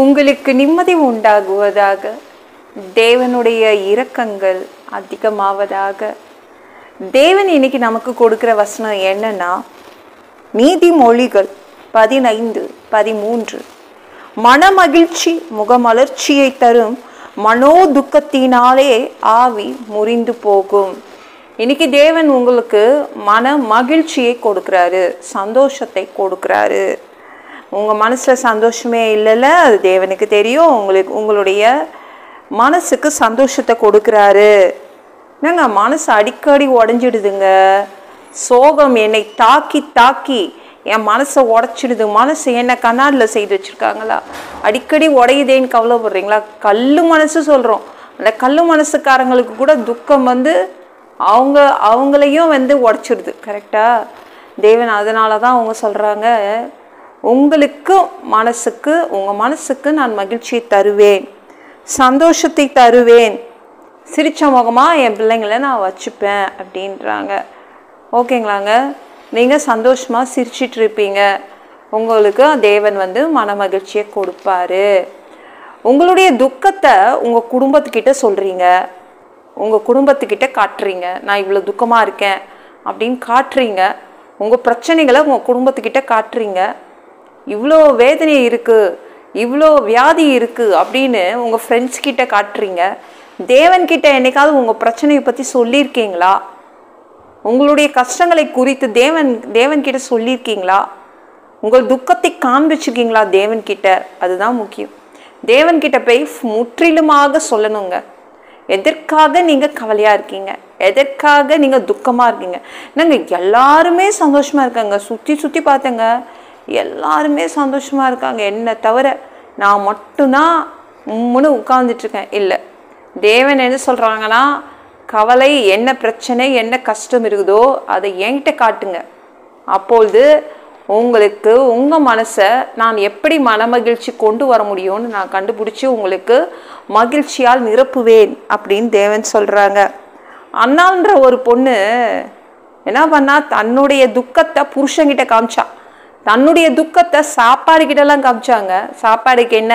உங்களுக்கு நிம்மதி உண்டாகுவதாக. தேவனுடைய இரக்கங்கள் அதிகமாவதாக. தேவன் இன்னைக்கு நமக்கு கொடுக்கிற வசனம் என்னன்னா, நீதிமொழிகள் 15:13. மனமகிழ்ச்சி முகமலர்ச்சியை தரும், மனோ துக்கத்தினாலே ஆவி முறிந்து போகும். இன்னைக்கு தேவன் உங்களுக்கு மன மகிழ்ச்சியை கொடுக்குறாரு, சந்தோஷத்தை கொடுக்குறாரு. உங்கள் மனசில் சந்தோஷமே இல்லைல்ல, அது தேவனுக்கு தெரியும். உங்களுடைய மனசுக்கு சந்தோஷத்தை கொடுக்குறாரு. என்னங்க, மனசு அடிக்கடி உடஞ்சிடுதுங்க. சோகம் என்னை தாக்கி தாக்கி என் மனசை உடச்சிடுது. மனசு என்ன கண்ணாடியில் செய்து வச்சுருக்காங்களா? அடிக்கடி உடையுதேன்னு கவலைப்படுறீங்களா? கல்லு மனசு சொல்கிறோம். அந்த கல்லு மனசுக்காரங்களுக்கு கூட துக்கம் அவங்களையும் உடச்சிடுது. கரெக்டாக? தேவன் அதனால தான் அவங்க சொல்கிறாங்க, உங்களுக்கு உங்கள் மனசுக்கு நான் மகிழ்ச்சியை தருவேன், சந்தோஷத்தை தருவேன், சிரிச்ச முகமாக என் பிள்ளைங்களை நான் வச்சுப்பேன் அப்படின்றாங்க. ஓகேங்களாங்க? நீங்கள் சந்தோஷமாக சிரிச்சிட்டு இருப்பீங்க. உங்களுக்கு தேவன் மன மகிழ்ச்சியை கொடுப்பாரு. உங்களுடைய துக்கத்தை உங்கள் குடும்பத்துக்கிட்ட சொல்கிறீங்க, உங்கள் குடும்பத்துக்கிட்ட காட்டுறீங்க. நான் இவ்வளோ துக்கமாக இருக்கேன் அப்படின்னு காட்டுறீங்க. உங்கள் பிரச்சனைகளை உங்கள் குடும்பத்துக்கிட்ட காட்டுறீங்க. இவ்வளோ வேதனை இருக்குது, இவ்வளோ வியாதி இருக்குது அப்படின்னு உங்கள் ஃப்ரெண்ட்ஸ் கிட்ட காட்டுறீங்க. தேவன்கிட்ட என்னைக்காவது உங்கள் பிரச்சனையை பற்றி சொல்லியிருக்கீங்களா? உங்களுடைய கஷ்டங்களை குறித்து தேவன்கிட்ட சொல்லியிருக்கீங்களா? உங்கள் துக்கத்தை காண்பிச்சிருக்கீங்களா தேவன்கிட்ட? அதுதான் முக்கியம். தேவன்கிட்ட போய் முற்றிலுமாக சொல்லணுங்க. எதற்காக நீங்கள் கவலையாக இருக்கீங்க, எதற்காக நீங்கள் துக்கமாக இருக்கீங்க. நாங்கள் எல்லாருமே சந்தோஷமாக இருக்காங்க. சுற்றி பார்த்தேங்க, எல்லாருமே சந்தோஷமாக இருக்காங்க. என்னை தவிர நான் மட்டும்தான் உம்முன்னு உட்கார்ந்துட்டுருக்கேன். இல்லை, தேவன் என்ன சொல்கிறாங்கன்னா, கவலை, என்ன பிரச்சனை, என்ன கஷ்டம் இருக்குதோ அதை என்கிட்ட காட்டுங்க. அப்பொழுது உங்களுக்கு உங்கள் மனசை நான் எப்படி மனமகிழ்ச்சி கொண்டு வர முடியும்னு நான் கண்டுபிடிச்சி உங்களுக்கு மகிழ்ச்சியால் நிரப்புவேன் அப்படின்னு தேவன் சொல்கிறாங்க. அண்ணான்ற ஒரு பொண்ணு என்ன பண்ணா, தன்னுடைய துக்கத்தை புருஷங்கிட்ட காமிச்சா. தன்னுடைய துக்கத்தை சாப்பாடுகிட்டலாம் காமிச்சாங்க. சாப்பாடுக்கு என்ன,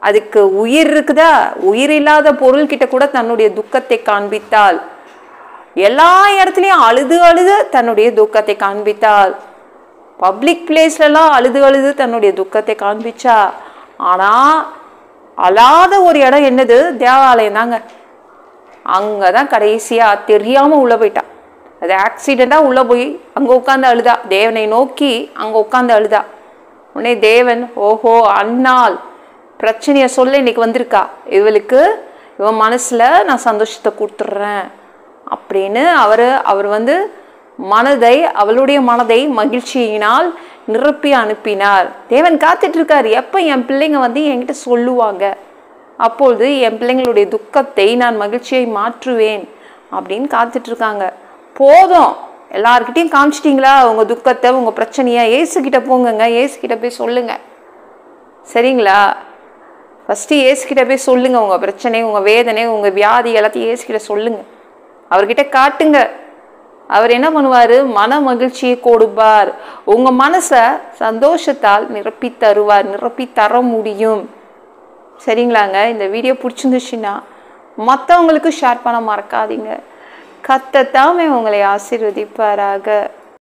அதுக்கு உயிர் இருக்குதா? உயிர் இல்லாத பொருள்கிட்ட கூட தன்னுடைய துக்கத்தை காண்பித்தாள். எல்லா இடத்துலையும் அழுது தன்னுடைய துக்கத்தை காண்பித்தாள். பப்ளிக் பிளேஸ்லாம் அழுது தன்னுடைய துக்கத்தை காண்பிச்சா. ஆனால் அழாத ஒரு இடம் என்னது? தேவாலயம் தாங்க. அங்கே தான் கடைசியாக தெரியாமல் உள்ளே போயிட்டா. அது ஆக்சிடெண்ட்டாக உள்ளே போய் அங்கே உட்காந்து அழுதா. தேவனை நோக்கி அங்கே உட்காந்து அழுதா. உடனே தேவன், ஓஹோ, அண்ணாள் பிரச்சனையை சொல்ல இன்னைக்கு வந்திருக்கா, இவன் மனசில் நான் சந்தோஷத்தை கொடுத்துட்றேன் அப்படின்னு அவர் அவளுடைய மனதை மகிழ்ச்சியினால் நிரப்பி அனுப்பினார். தேவன் காத்துட்டு இருக்காரு, எப்போ என் பிள்ளைங்க என்கிட்ட சொல்லுவாங்க, அப்பொழுது என் பிள்ளைங்களுடைய துக்கத்தை நான் மகிழ்ச்சியை மாற்றுவேன் அப்படின்னு காத்துட்டு இருக்காங்க. போதும், எல்லார்கிட்டையும் காமிச்சிட்டிங்களா உங்கள் துக்கத்தை, உங்கள் பிரச்சனையை? ஏசுக்கிட்ட போங்கங்க, ஏசுக்கிட்ட போய் சொல்லுங்க. சரிங்களா? ஃபஸ்ட்டு ஏசுக்கிட்ட போய் சொல்லுங்கள். உங்கள் பிரச்சனை, உங்கள் வேதனை, உங்கள் வியாதி எல்லாத்தையும் ஏசுக்கிட்ட சொல்லுங்கள். அவர்கிட்ட காட்டுங்க. அவர் என்ன பண்ணுவார்? மன மகிழ்ச்சியை கொடுப்பார். உங்கள் மனசை சந்தோஷத்தால் நிரப்பி தருவார், நிரப்பி தர முடியும். சரிங்களாங்க? இந்த வீடியோ பிடிச்சிருந்துச்சுன்னா மற்றவங்களுக்கு ஷேர் பண்ண மறக்காதீங்க. கர்த்தர் தாமே உங்களை ஆசீர்வதிப்பாராக.